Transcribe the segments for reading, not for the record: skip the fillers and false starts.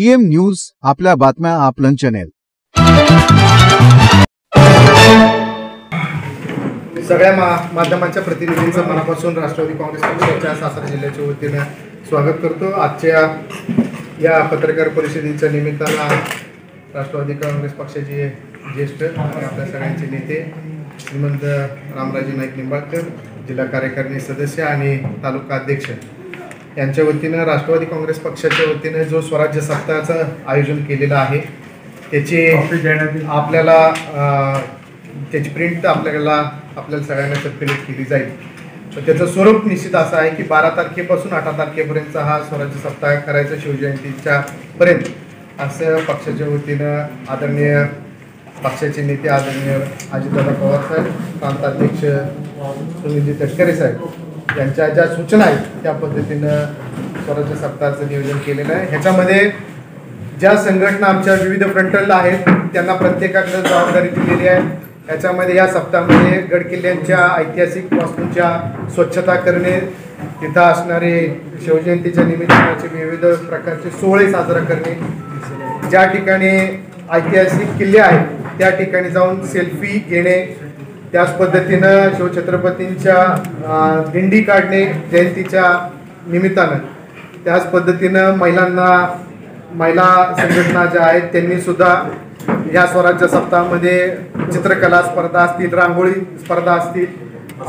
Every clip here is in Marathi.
डीएम न्यूज, आपल्या बातम्या आपलं चॅनेल। सगळ्या माध्यमांच्या प्रतिनिधींचं मनापासून राष्ट्रवादी काँग्रेस पक्षाच्या सातारा जिल्ह्याच्या वतीने स्वागत करतो। आजच्या या पत्रकार परिषदेच्या निमित्तानं राष्ट्रवादी काँग्रेस पक्षाचे ज्येष्ठ आणि आपल्या सगळ्यांचे नेते श्रीमंत रामराजे नाईक निंबाळकर, जिल्हा कार्यकारिणी सदस्य आणि तालुका अध्यक्ष यांच्या वतीनं राष्ट्रवादी काँग्रेस पक्षाच्या वतीनं जो स्वराज्य सप्ताहाचं आयोजन केलेलं आहे त्याची आपल्याला त्याची प्रिंट आपल्या सगळ्यांना सर्क्युलेट केली जाईल। तर त्याचं स्वरूप निश्चित असं आहे की 12 तारखेपासून 18 तारखेपर्यंत हा स्वराज्य सप्ताह करायचा शिवजयंतीच्या पर्यंत असं पक्षाच्या वतीनं आदरणीय पक्षाचे नेते आदरणीय अजितदादा पवार साहेब, प्रांताध्यक्ष सुनीलजी तटकरे साहेब यांच्या ज्या सूचना आहेत त्या पद्धतीनं स्वराज्य सप्ताहाचं नियोजन केलेलं आहे। ह्याच्यामध्ये ज्या संघटना आमच्या विविध फ्रंटलला आहेत त्यांना प्रत्येकाकडे जबाबदारी दिलेली आहे। याच्यामध्ये या सप्ताहामध्ये गडकिल्ल्यांच्या ऐतिहासिक वास्तूंच्या स्वच्छता करणे, तिथं असणारे शिवजयंतीच्या निमित्ताचे विविध प्रकारचे सोहळे साजरा करणे, ज्या ठिकाणी ऐतिहासिक किल्ले आहेत त्या ठिकाणी जाऊन सेल्फी घेणे, त्याच पद्धतीनं शिवछत्रपतींच्या दिंडी काढणे जयंतीच्या निमित्तानं, त्याच पद्धतीनं महिला संघटना ज्या आहेत त्यांनी सुद्धा या स्वराज्य सप्ताहामध्ये चित्रकला स्पर्धा असतील, रांगोळी स्पर्धा असतील,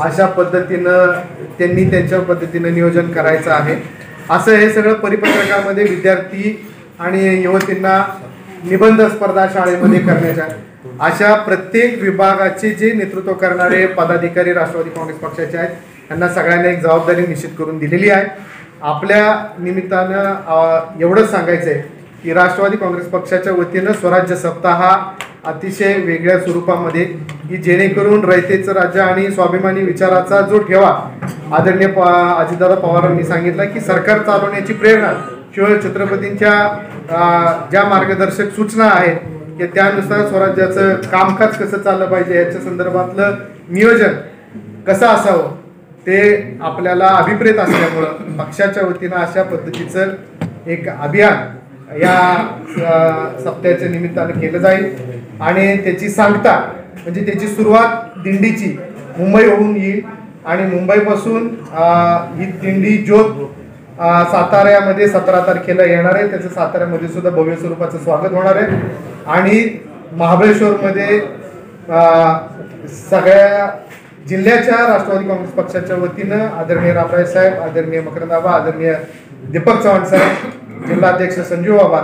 अशा पद्धतीनं त्यांनी त्यांच्या पद्धतीनं नियोजन करायचं आहे। असं हे सगळं परिपत्रकामध्ये विद्यार्थी आणि युवतींना निबंध स्पर्धा शाळेमध्ये करण्याच्या अशा प्रत्येक विभागाचे जे नेतृत्व करणारे पदाधिकारी राष्ट्रवादी काँग्रेस पक्षाचे आहेत त्यांना सगळ्यांना एक जबाबदारी निश्चित करून दिलेली आहे। आपल्या निमित्तानं एवढंच सांगायचं आहे की राष्ट्रवादी काँग्रेस पक्षाच्या वतीनं स्वराज्य सप्ताह हा अतिशय वेगळ्या स्वरूपामध्ये की जेणेकरून रयतेचं राज्य आणि स्वाभिमानी विचाराचा जो ठेवा आदरणीय अजितदादा पवारांनी सांगितला की सरकार चालवण्याची प्रेरणा शिवछत्रपतींच्या ज्या मार्गदर्शक सूचना आहेत की त्यानुसार स्वराज्याचं कामकाज कसं चाललं पाहिजे याच्या संदर्भातलं नियोजन कसं असावं ते आपल्याला अभिप्रेत असल्यामुळं पक्षाच्या वतीनं अशा पद्धतीचं एक अभियान या सप्ताहाच्या निमित्तानं केलं जाईल आणि त्याची सांगता म्हणजे त्याची सुरुवात दिंडीची मुंबईहून येईल आणि मुंबईपासून ही दिंडी ज्योत साताऱ्यामध्ये 17 तारखेला येणार आहे। त्याचं साताऱ्यामध्ये सुद्धा भव्य स्वरूपाचं स्वागत होणार आहे आणि महाबळेश्वरमध्ये सगळ्या जिल्ह्याच्या राष्ट्रवादी काँग्रेस पक्षाच्या वतीनं आदरणीय रामराजे साहेब, आदरणीय मकरंदाबा, आदरणीय दीपक चव्हाण साहेब, जिल्हाध्यक्ष संजीव बाबा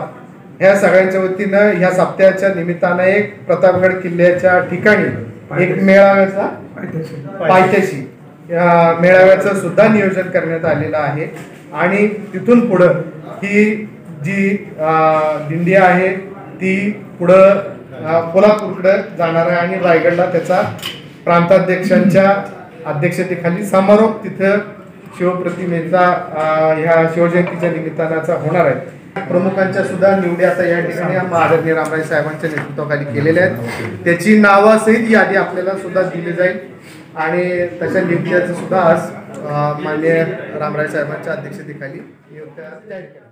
ह्या सगळ्यांच्या वतीनं ह्या सप्ताहाच्या निमित्तानं एक प्रतापगड किल्ल्याच्या ठिकाणी एक मेळाव्याचा पायथ्याशी मेळाव्याचं सुद्धा नियोजन करण्यात आलेलं आहे आणि तिथून पुढं ही जी दिंडी आहे ती पुढं कोल्हापूरकडे जाणार आहे आणि रायगडला त्याचा प्रांताध्यक्षांच्या अध्यक्षतेखाली समारोप तिथं शिवप्रतिमेचा ह्या शिवजयंतीच्या निमित्तानाचा होणार आहे। प्रमुखांच्या सुद्धा निवडी आता या ठिकाणी आदरणीय रामराजे साहेबांच्या नेतृत्वाखाली केलेल्या आहेत। त्याची नावासहित यादी आपल्याला सुद्धा दिली जाईल आणि तशा नियुक्त्याचं सुद्धा आज माननीय रामराजे साहेबांच्या अध्यक्षतेखाली नियुक्त्या जाहीर केल्या।